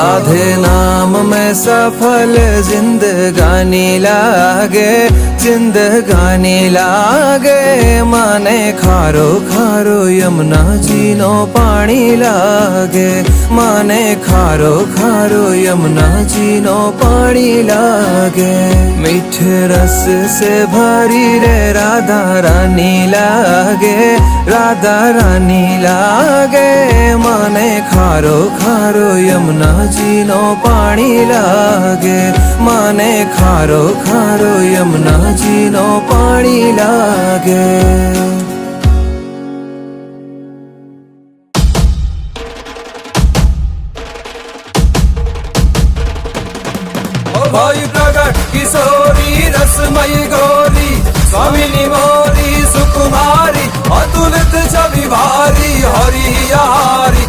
राधे नाम में सफल जिंदगानी लागे, जिंदगानी लागे। माने खारो खारो यमुना जी नो पानी लागे, माने खारो खारो यमुना जी नो पानी लागे। मीठे रस से भरी रे राधा रानी लागे, राधा रानी लागे। माने खारो खारो यमुना जी नो पानी लागे, माने खारो खारो यमुना जी नो पानी लागे। भाई प्रगट किशोरी रसमयी गौरी, स्वामिनी मोरी सुकुमारी, अतुलित छवि भारी हरि हारी।